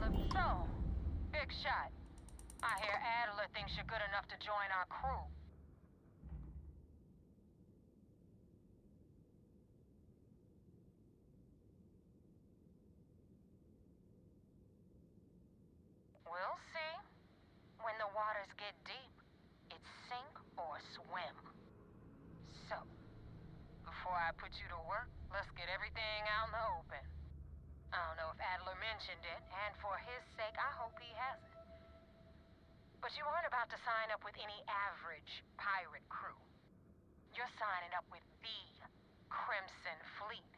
So, big shot. I hear Adler thinks you're good enough to join our crew. We'll see. When the waters get deep, it's sink or swim. So, before I put you to work, let's get everything out in the open. I don't know if Adler mentioned it, and for his sake, I hope he hasn't. But you aren't about to sign up with any average pirate crew. You're signing up with the Crimson Fleet.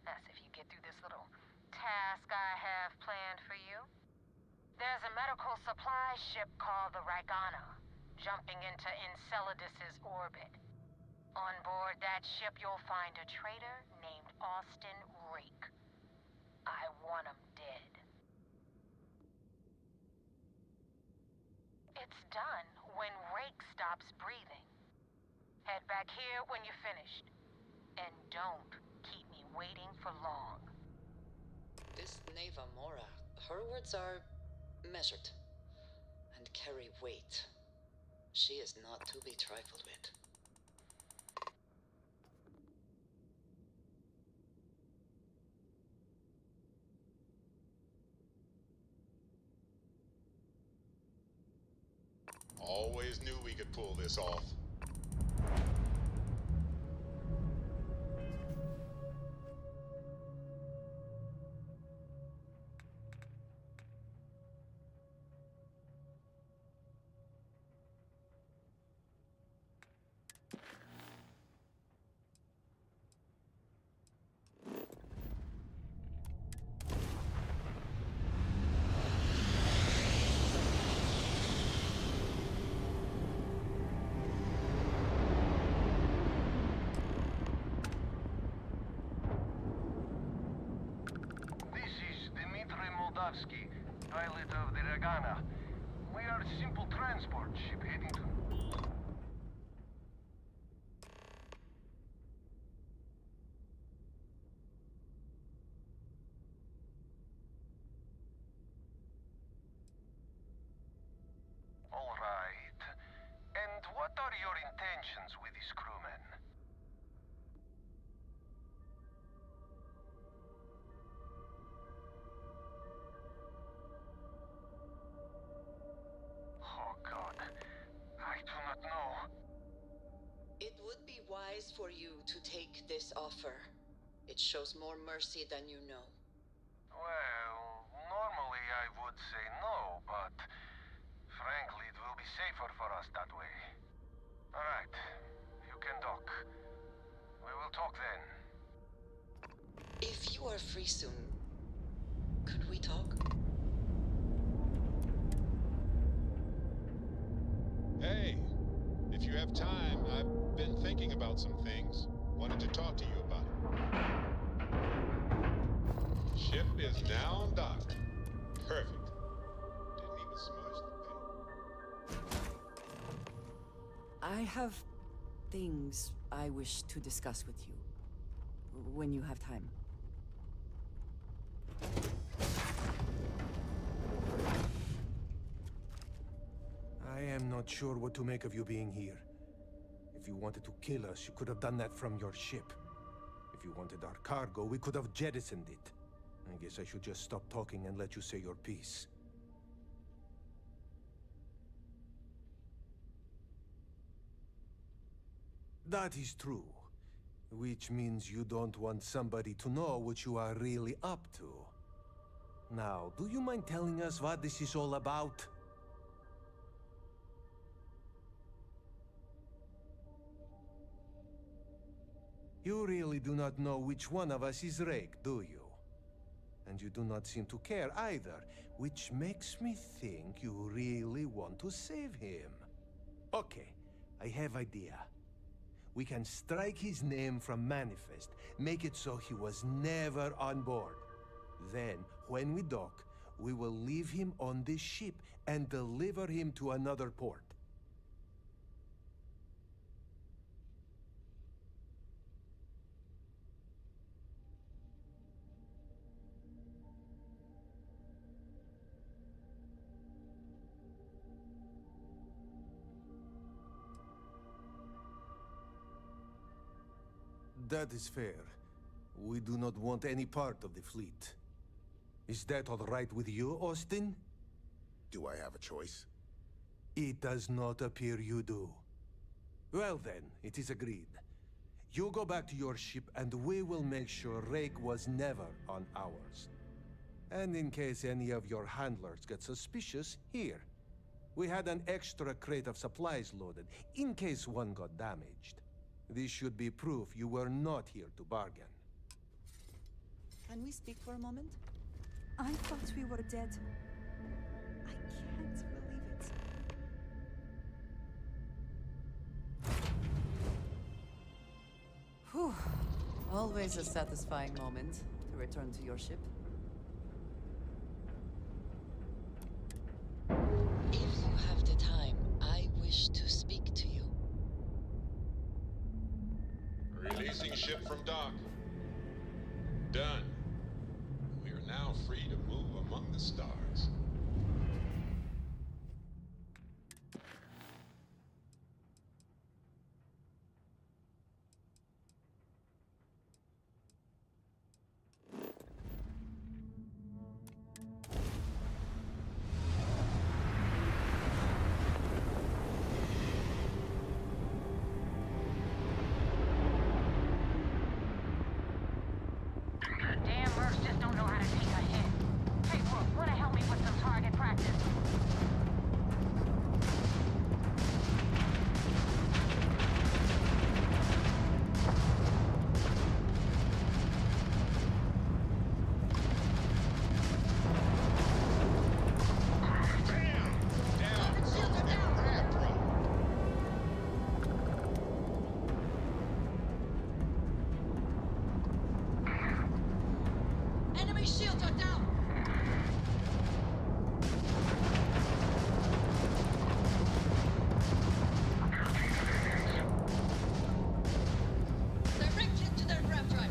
That's if you get through this little task I have planned for you. There's a medical supply ship called the Ragana, jumping into Enceladus's orbit. On board that ship, you'll find a traitor named Austin Reek. I want him dead. It's done when Rake stops breathing. Head back here when you're finished. And don't keep me waiting for long. This Neva Mora, her words are measured and carry weight. She is not to be trifled with. Always knew we could pull this off. Pilot of the Ragana. We are a simple transport ship heading to... All right. And what are your intentions with these crewmen? It would be wise for you to take this offer. It shows more mercy than you know. Well, normally I would say no, but frankly, it will be safer for us that way. Alright, you can dock. We will talk then. If you are free soon, could we talk? Hey, if you have time, I've been thinking about some things. Wanted to talk to you about it. Ship is now docked. Perfect. Didn't even smudge the paint. I have things I wish to discuss with you. When you have time. I am not sure what to make of you being here. If you wanted to kill us, you could have done that from your ship. If you wanted our cargo, we could have jettisoned it. I guess I should just stop talking and let you say your piece. That is true. Which means you don't want somebody to know what you are really up to. Now, do you mind telling us what this is all about? You really do not know which one of us is Rake, do you? And you do not seem to care either, which makes me think you really want to save him. Okay, I have idea. We can strike his name from Manifest, make it so he was never on board. Then, when we dock, we will leave him on this ship and deliver him to another port. That is fair. We do not want any part of the fleet. Is that all right with you, Austin? Do I have a choice? It does not appear you do. Well then, it is agreed. You go back to your ship and we will make sure Rake was never on ours. And in case any of your handlers get suspicious, here. We had an extra crate of supplies loaded, in case one got damaged. This should be proof you were not here to bargain. Can we speak for a moment? I thought we were dead. I can't believe it. Whew. Always a satisfying moment to return to your ship. If you have the time, I wish to speak to you. Releasing ship from dock. Done. We are now free to move among the stars. Damn mercs just don't know how to take a hit. Hey, Rook, wanna help me with some target practice? Enemy shields are down! Direct hit to their grav drive.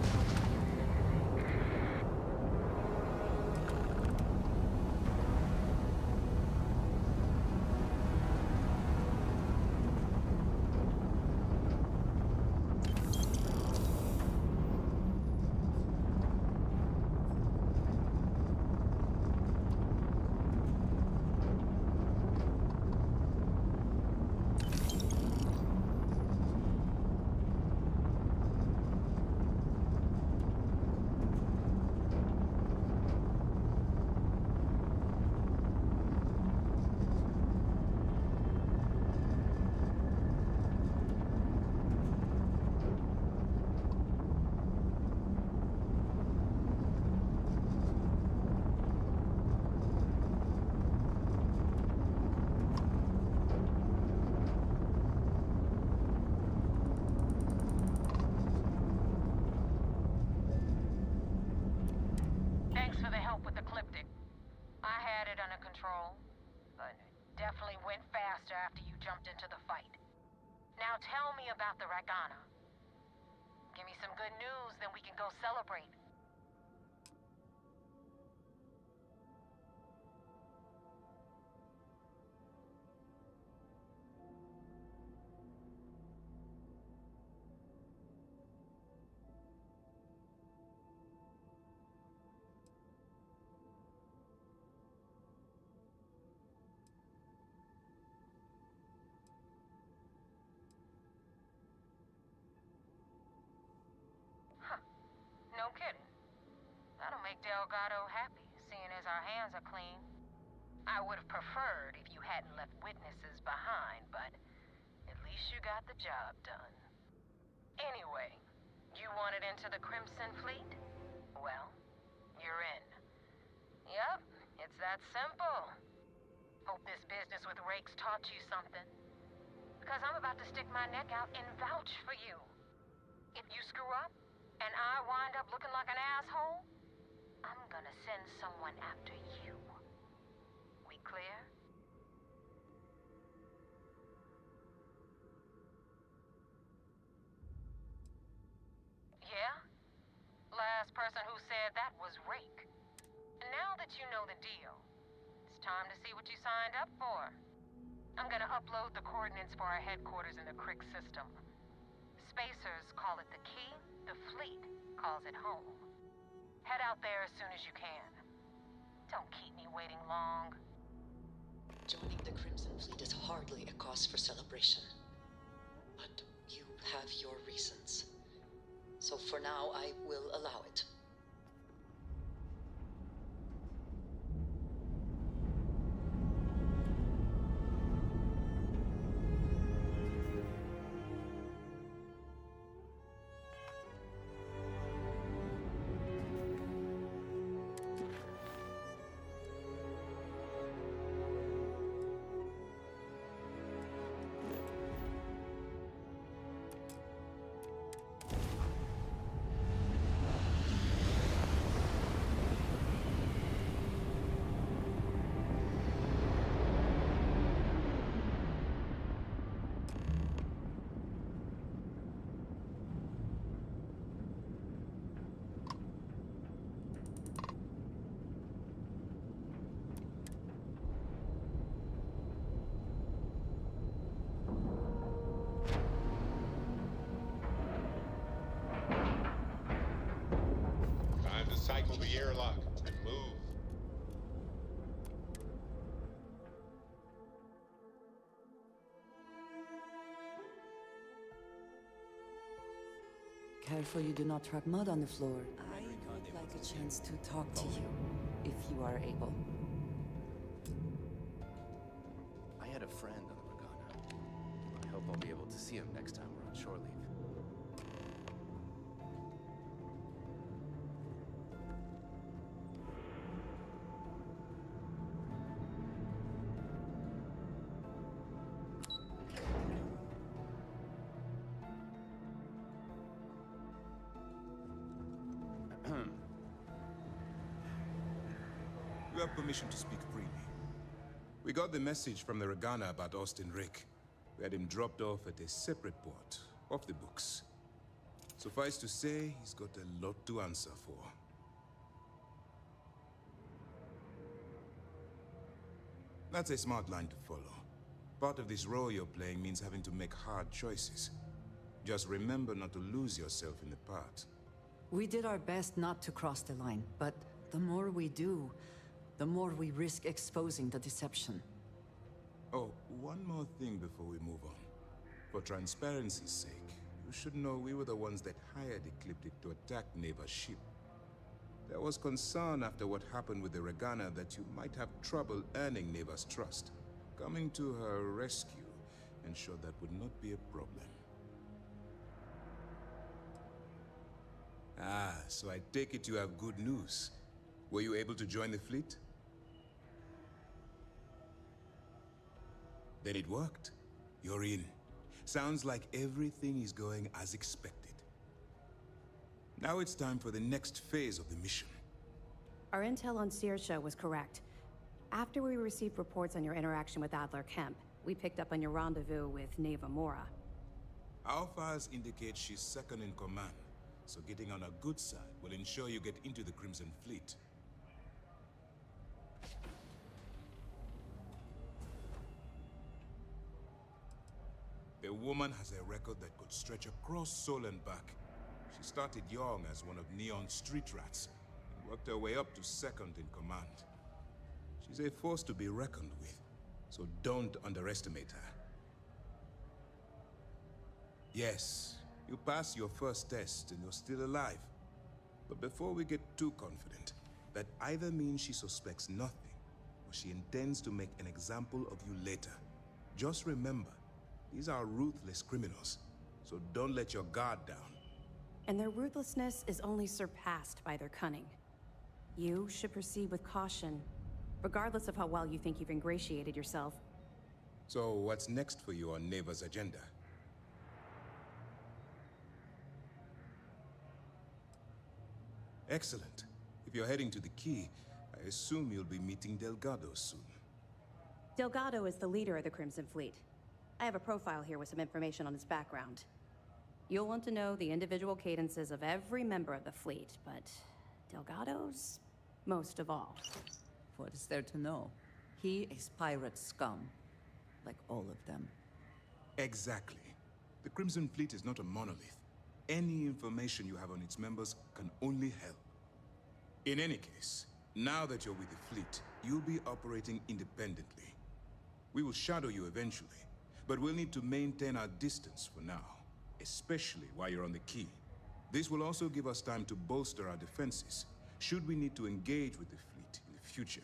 Thanks for the help with the Cliptic. I had it under control, but it definitely went faster after you jumped into the fight. Now tell me about the Ragana. Give me some good news, then we can go celebrate. No kidding. That'll make Delgado happy, seeing as our hands are clean. I would have preferred if you hadn't left witnesses behind, but at least you got the job done. Anyway, you wanted into the Crimson Fleet? Well, you're in. Yep, it's that simple. Hope this business with Rake's taught you something. Because I'm about to stick my neck out and vouch for you. If you screw up, and I wind up looking like an asshole, I'm gonna send someone after you. We clear? Yeah? Last person who said that was Rake. Now that you know the deal, it's time to see what you signed up for. I'm gonna upload the coordinates for our headquarters in the Crick system. Spacers call it the key. The fleet calls it home. Head out there as soon as you can. Don't keep me waiting long. Joining the Crimson Fleet is hardly a cause for celebration. But you have your reasons. So for now, I will allow it. Time to cycle the airlock and move. Careful you do not track mud on the floor. I would like a chance to talk to you, if you are able. I had a friend on the Regana. I hope I'll be able to see him next time we're on shore leave. You have permission to speak freely. We got the message from the Regana about Austin Rick. We had him dropped off at a separate port, off the books. Suffice to say, he's got a lot to answer for. That's a smart line to follow. Part of this role you're playing means having to make hard choices. Just remember not to lose yourself in the part. We did our best not to cross the line, but the more we do, the more we risk exposing the deception. Oh, one more thing before we move on. For transparency's sake, you should know we were the ones that hired Ecliptic to attack Neva's ship. There was concern after what happened with the Regana that you might have trouble earning Neva's trust. Coming to her rescue ensured that would not be a problem. Ah, so I take it you have good news. Were you able to join the fleet? Then it worked. You're in. Sounds like everything is going as expected. Now it's time for the next phase of the mission. Our intel on Saoirse was correct. After we received reports on your interaction with Adler Kemp, we picked up on your rendezvous with Neva Mora. Our files indicate she's second in command, so getting on her good side will ensure you get into the Crimson Fleet. The woman has a record that could stretch across Sol and back. She started young as one of Neon's street rats, and worked her way up to second in command. She's a force to be reckoned with, so don't underestimate her. Yes, you passed your first test and you're still alive. But before we get too confident, that either means she suspects nothing, or she intends to make an example of you later. Just remember, these are ruthless criminals, so don't let your guard down. And their ruthlessness is only surpassed by their cunning. You should proceed with caution, regardless of how well you think you've ingratiated yourself. So what's next for you on Neva's agenda? Excellent. If you're heading to the Key, I assume you'll be meeting Delgado soon. Delgado is the leader of the Crimson Fleet. I have a profile here with some information on his background. You'll want to know the individual cadences of every member of the fleet, but Delgado's most of all. What is there to know? He is pirate scum, like all of them. Exactly. The Crimson Fleet is not a monolith. Any information you have on its members can only help. In any case, now that you're with the fleet, you'll be operating independently. We will shadow you eventually, but we'll need to maintain our distance for now, especially while you're on the key. This will also give us time to bolster our defenses, should we need to engage with the fleet in the future.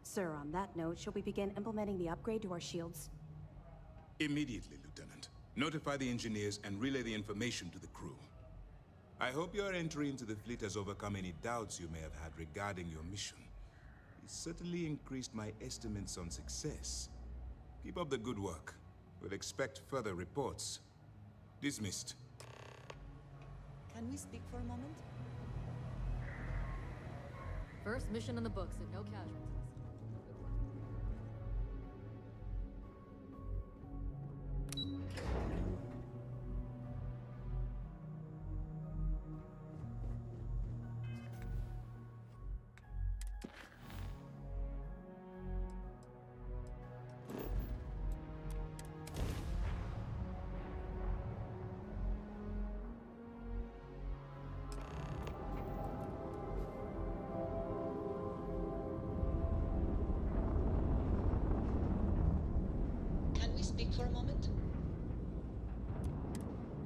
Sir, on that note, shall we begin implementing the upgrade to our shields? Immediately, Lieutenant. Notify the engineers and relay the information to the crew. I hope your entry into the fleet has overcome any doubts you may have had regarding your mission. It certainly increased my estimates on success. Keep up the good work. We'll expect further reports. Dismissed. Can we speak for a moment? First mission in the books and no casualties. Speak for a moment?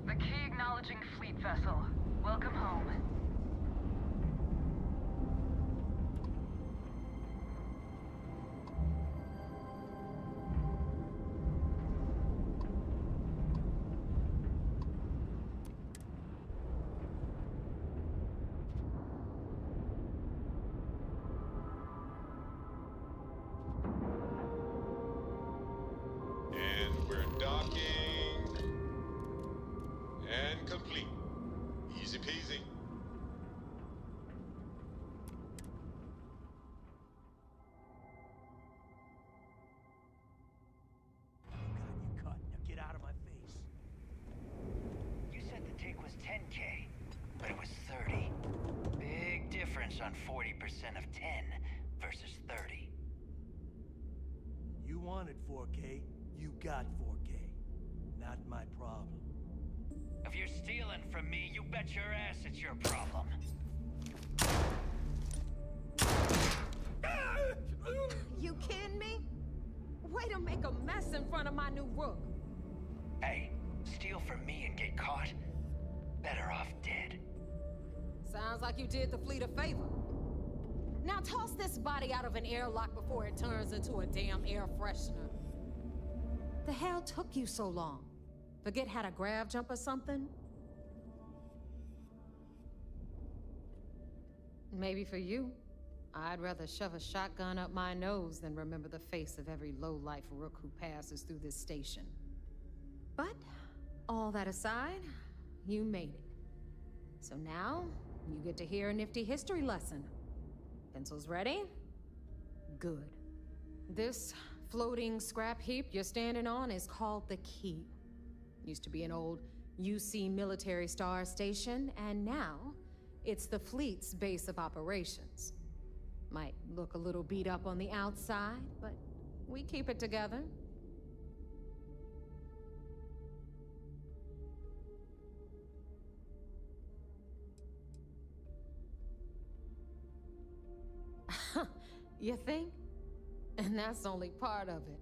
The key acknowledging fleet vessel. Welcome home. Docking and complete. Easy peasy. You cut. Now get out of my face. You said the take was 10K, but it was 30. Big difference on 40% of 10 versus 30. You wanted 4K. You got 4K. Not my problem. If you're stealing from me, you bet your ass it's your problem. You kidding me? Way to make a mess in front of my new Rook. Hey, steal from me and get caught? Better off dead. Sounds like you did the fleet a favor. Now toss this body out of an airlock before it turns into a damn air freshener. The hell took you so long? Forget how to grav jump or something? Maybe for you. I'd rather shove a shotgun up my nose than remember the face of every low-life Rook who passes through this station. But, all that aside, you made it. So now, you get to hear a nifty history lesson. Pencils ready? Good. This floating scrap heap you're standing on is called the Key. Used to be an old UC military star station, and now it's the fleet's base of operations. Might look a little beat up on the outside, but we keep it together. You think? And that's only part of it.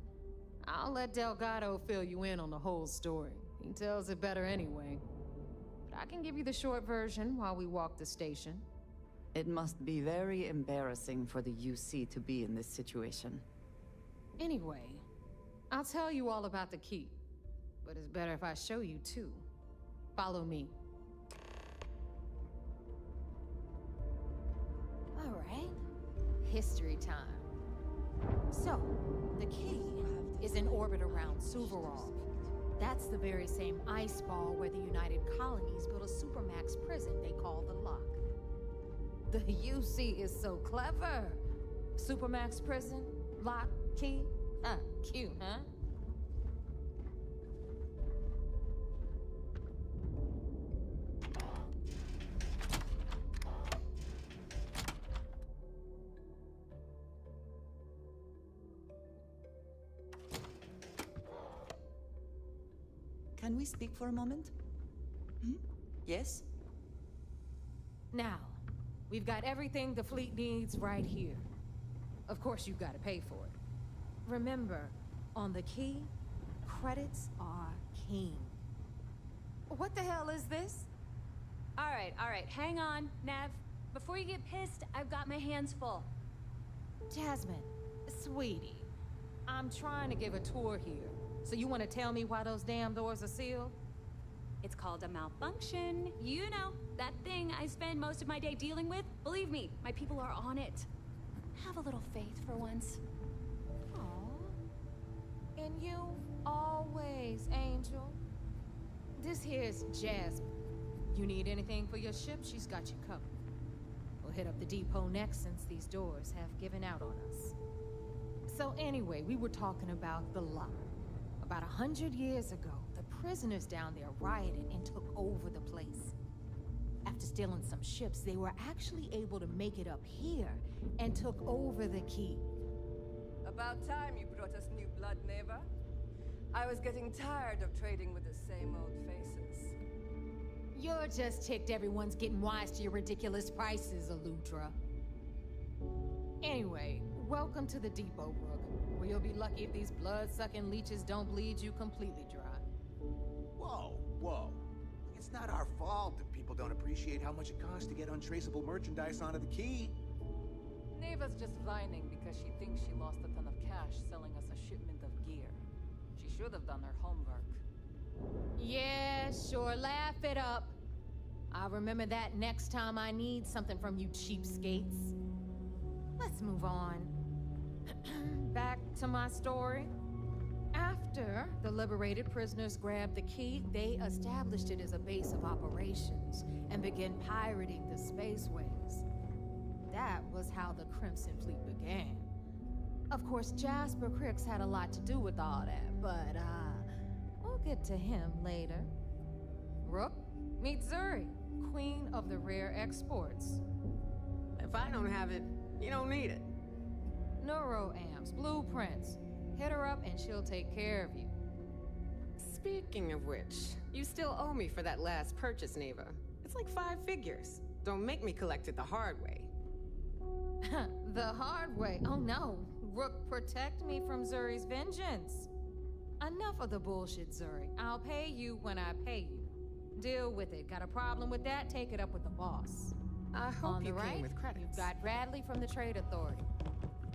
I'll let Delgado fill you in on the whole story. He tells it better anyway. But I can give you the short version while we walk the station. It must be very embarrassing for the UC to be in this situation. Anyway, I'll tell you all about the Key. But it's better if I show you too. Follow me. All right. History time. So, the Key is in orbit around Suvorov. That's the very same ice ball where the United Colonies built a supermax prison they call the Lock. The UC is so clever. Supermax prison, Lock, Key. Cute, huh? Can we speak for a moment? Yes? Now, we've got everything the fleet needs right here. Of course, you've got to pay for it. Remember, on the key, credits are king. What the hell is this? All right, hang on, Nev. Before you get pissed, I've got my hands full. Jasmine, sweetie, I'm trying to give a tour here. So you want to tell me why those damn doors are sealed? It's called a malfunction. You know, that thing I spend most of my day dealing with. Believe me, my people are on it. Have a little faith for once. Aww. And you always, Angel. This here's Jasmine. You need anything for your ship, she's got you covered. We'll hit up the depot next since these doors have given out on us. So anyway, we were talking about the Lot. About 100 years ago, the prisoners down there rioted and took over the place. After stealing some ships, they were actually able to make it up here and took over the key. About time you brought us new blood, Neva. I was getting tired of trading with the same old faces. You're just ticked everyone's getting wise to your ridiculous prices, Aludra. Anyway, welcome to the depot, Rook, where you'll be lucky if these blood-sucking leeches don't bleed you completely dry. Whoa, whoa. It's not our fault that people don't appreciate how much it costs to get untraceable merchandise onto the key. Neva's just whining because she thinks she lost a ton of cash selling us a shipment of gear. She should have done her homework. Yeah, sure, laugh it up. I'll remember that next time I need something from you cheapskates. Let's move on. Back to my story. After the liberated prisoners grabbed the key, they established it as a base of operations and began pirating the spaceways. That was how the Crimson Fleet began. Of course, Jasper Cricks had a lot to do with all that, but, we'll get to him later. Rook, meet Zuri, queen of the rare exports. If I don't have it, you don't need it. Neuroamps, blueprints. Hit her up and she'll take care of you. Speaking of which, you still owe me for that last purchase, Neva. It's like 5 figures. Don't make me collect it the hard way. The hard way? Oh no. Rook, protect me from Zuri's vengeance. Enough of the bullshit, Zuri. I'll pay you when I pay you. Deal with it. Got a problem with that? Take it up with the boss. I hope On you the came right, with credits. You've got Bradley from the Trade Authority.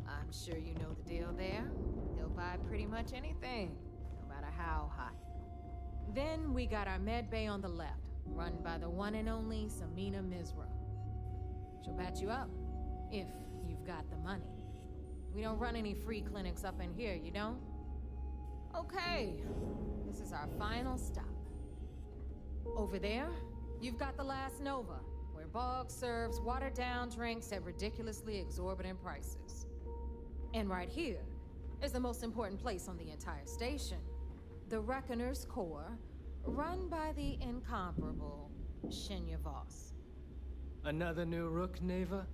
I'm sure you know the deal there. He'll buy pretty much anything, no matter how hot. Then we got our med bay on the left, run by the one and only Samina Mizra. She'll patch you up, if you've got the money. We don't run any free clinics up in here, you don't? Okay, this is our final stop. Over there, you've got the Last Nova, where Bog serves watered-down drinks at ridiculously exorbitant prices. And right here is the most important place on the entire station, the Reckoner's Core, run by the incomparable Shinya Voss. Another new Rook, Neva?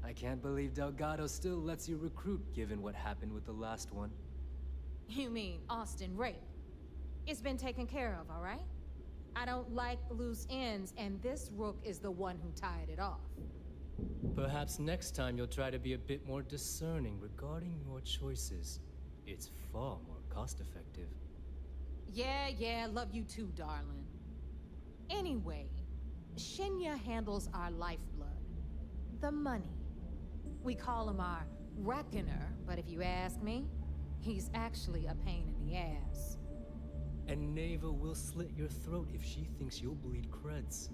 I can't believe Delgado still lets you recruit given what happened with the last one. You mean Austin Rape? It's been taken care of, all right? I don't like loose ends, and this Rook is the one who tied it off. Perhaps next time you'll try to be a bit more discerning regarding your choices. It's far more cost-effective. Yeah, love you too, darling. Anyway, Shinya handles our lifeblood. The money. We call him our Reckoner, but if you ask me, he's actually a pain in the ass. And Neva will slit your throat if she thinks you'll bleed creds.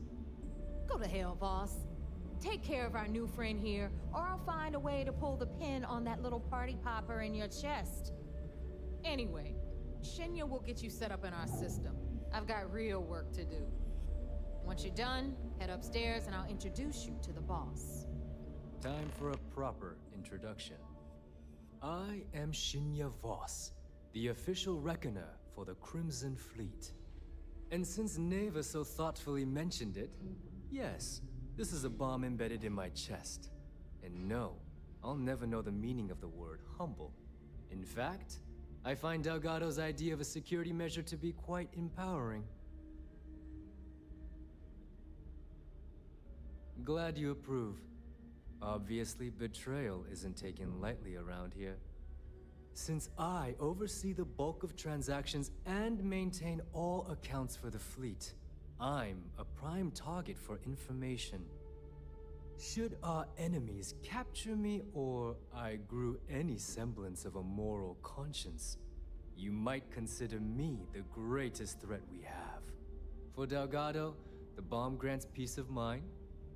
Go to hell, boss. Take care of our new friend here, or I'll find a way to pull the pin on that little party popper in your chest. Anyway, Shinya will get you set up in our system. I've got real work to do. Once you're done, head upstairs and I'll introduce you to the boss. Time for a proper introduction. I am Shinya Voss, the official reckoner for the Crimson Fleet. And since Neva so thoughtfully mentioned it, yes, this is a bomb embedded in my chest. And no, I'll never know the meaning of the word humble. In fact, I find Delgado's idea of a security measure to be quite empowering. Glad you approve. Obviously, betrayal isn't taken lightly around here. Since I oversee the bulk of transactions and maintain all accounts for the fleet, I'm a prime target for information. Should our enemies capture me or I grew any semblance of a moral conscience, you might consider me the greatest threat we have. For Delgado, the bomb grants peace of mind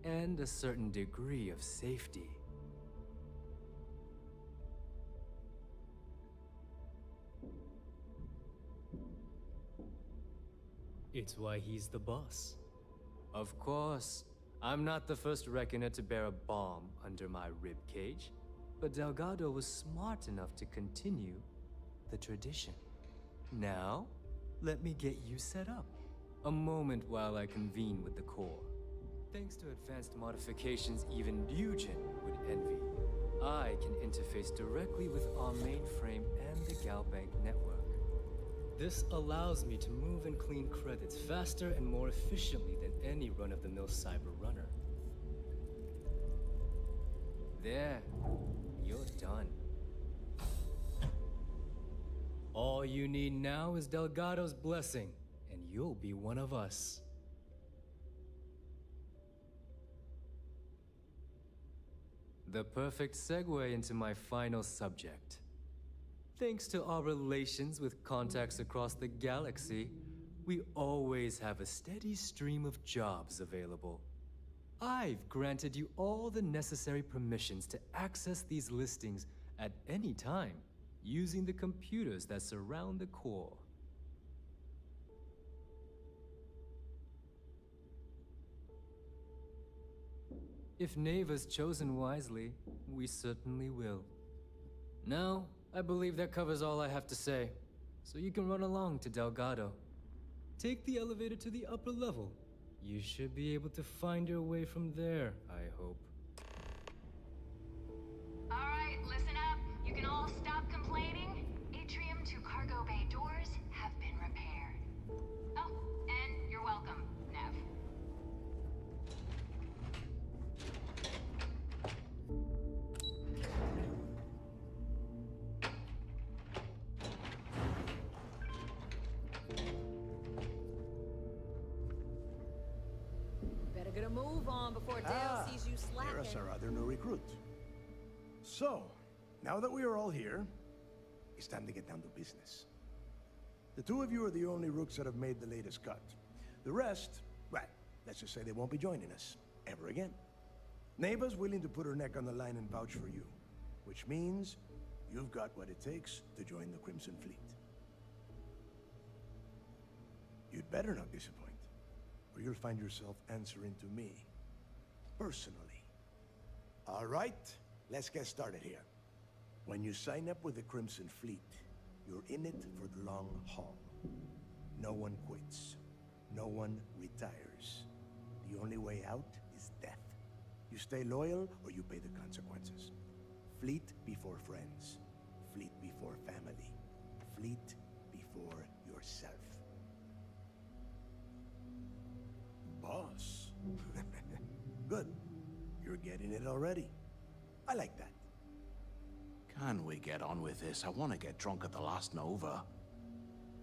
and a certain degree of safety. It's why he's the boss. Of course. I'm not the first reckoner to bear a bomb under my rib cage, but Delgado was smart enough to continue the tradition. Now, let me get you set up. A moment while I convene with the core. Thanks to advanced modifications even Nugent would envy, I can interface directly with our mainframe and the Galbank network. This allows me to move and clean credits faster and more efficiently than any run-of-the-mill cyber runner. There, you're done. All you need now is Delgado's blessing, and you'll be one of us. The perfect segue into my final subject. Thanks to our relations with contacts across the galaxy, we always have a steady stream of jobs available. I've granted you all the necessary permissions to access these listings at any time, using the computers that surround the core. If Neva's chosen wisely, we certainly will. Now, I believe that covers all I have to say, so you can run along to Delgado. Take the elevator to the upper level. You should be able to find your way from there, I hope. Alright, listen up. You can all stop complaining. Atrium to cargo bay doors have been repaired. Oh, and you're welcome, Nev. Better get a move on before Dale sees you slacking. There's our other new recruit. So, now that we are all here, it's time to get down to business. The two of you are the only Rooks that have made the latest cut. The rest, well, let's just say they won't be joining us ever again. Neva's willing to put her neck on the line and vouch for you, which means you've got what it takes to join the Crimson Fleet. You'd better not disappoint, or you'll find yourself answering to me, personally. All right, let's get started here. When you sign up with the Crimson Fleet, you're in it for the long haul. No one quits. No one retires. The only way out is death. You stay loyal or you pay the consequences. Fleet before friends. Fleet before family. Fleet before yourself. Boss. Good. You're getting it already. I like that. Can we get on with this? I want to get drunk at the last Nova.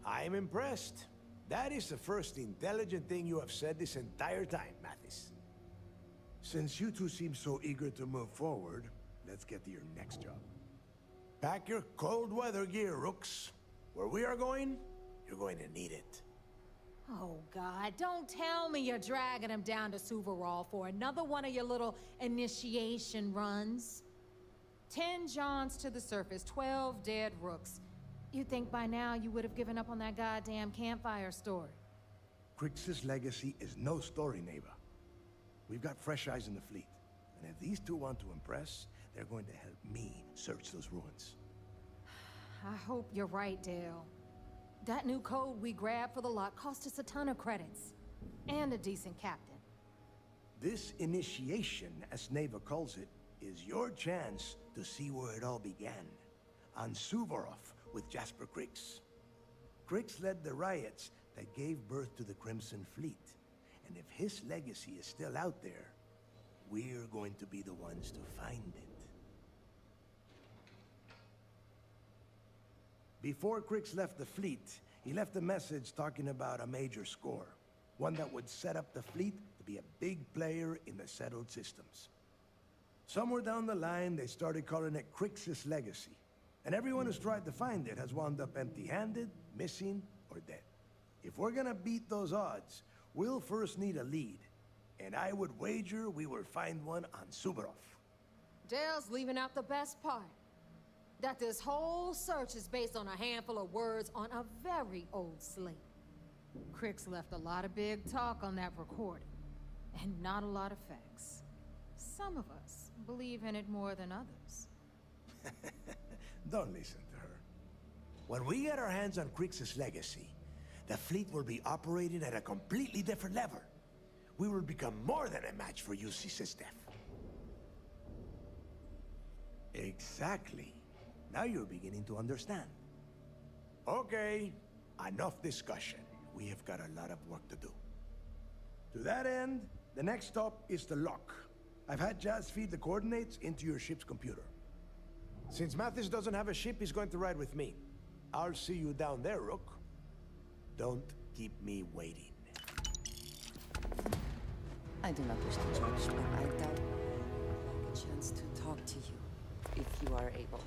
I'm impressed. That is the first intelligent thing you have said this entire time, Mathis. Since you two seem so eager to move forward, let's get to your next job. Pack your cold weather gear, Rooks. Where we are going, you're going to need it. Oh, God, don't tell me you're dragging him down to Suvarol for another one of your little initiation runs. 10 Johns to the surface, 12 dead Rooks. You'd think by now you would have given up on that goddamn campfire story. Crix's legacy is no story, Neva. We've got fresh eyes in the fleet. And if these two want to impress, they're going to help me search those ruins. I hope you're right, Dale. That new code we grabbed for the lot cost us a ton of credits. And a decent captain. This initiation, as Neva calls it, is your chance to see where it all began. On Suvorov with Jasper Crix. Crix led the riots that gave birth to the Crimson Fleet. And if his legacy is still out there, we're going to be the ones to find it. Before Crix left the fleet, he left a message talking about a major score. One that would set up the fleet to be a big player in the settled systems. Somewhere down the line, they started calling it Crix's Legacy. And everyone who's tried to find it has wound up empty-handed, missing, or dead. If we're gonna beat those odds, we'll first need a lead. And I would wager we will find one on Suvorov. Dale's leaving out the best part. That this whole search is based on a handful of words on a very old slate. Crix left a lot of big talk on that recording, and not a lot of facts. Some of us believe in it more than others. Don't listen to her. When we get our hands on Crix's Legacy, the fleet will be operating at a completely different level. We will become more than a match for UC System. Exactly. Now you're beginning to understand. Okay, enough discussion. We have got a lot of work to do. To that end, the next stop is the lock. I've had Jazz feed the coordinates into your ship's computer. Since Mathis doesn't have a ship, he's going to ride with me. I'll see you down there, Rook. Don't keep me waiting. I do not wish to judge, but I doubt we'll have a chance to talk to you, if you are able.